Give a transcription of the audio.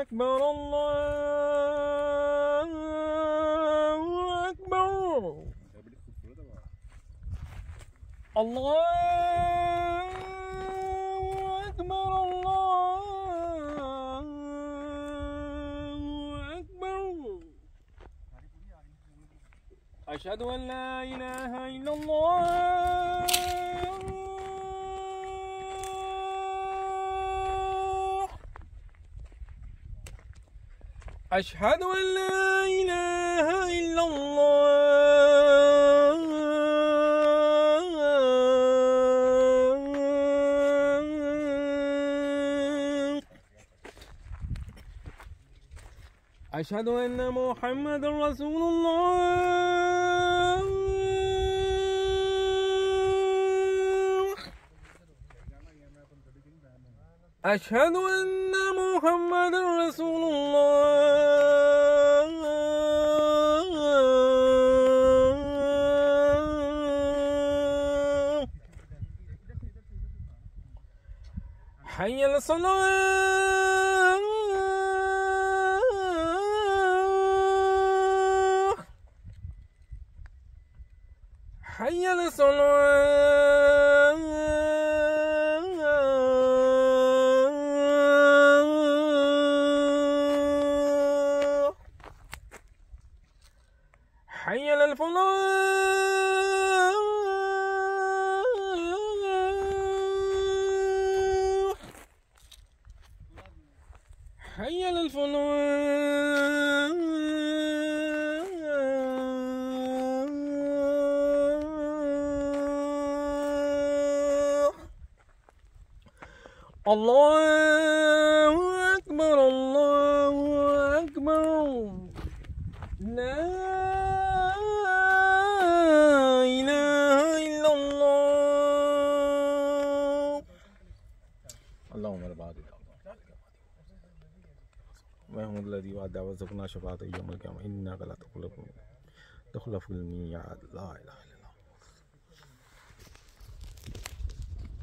أكبر الله أكبر الله أكبر الله أكبر أشهد أن لا إله إلا الله أشهد أن لا إله إلا الله أشهد أن محمد رسول الله أشهد أن محمد رسول الله حي على الصلاة حي على الصلاة حي على الفلاح حي على الفلاح الله أكبر الله أكبر لا إله إلا الله اللهم رب العالمين محمد الذي وعد وزقنا شفاعة يوم القيامة إنك لا تخلف الميعاد لا إله إلا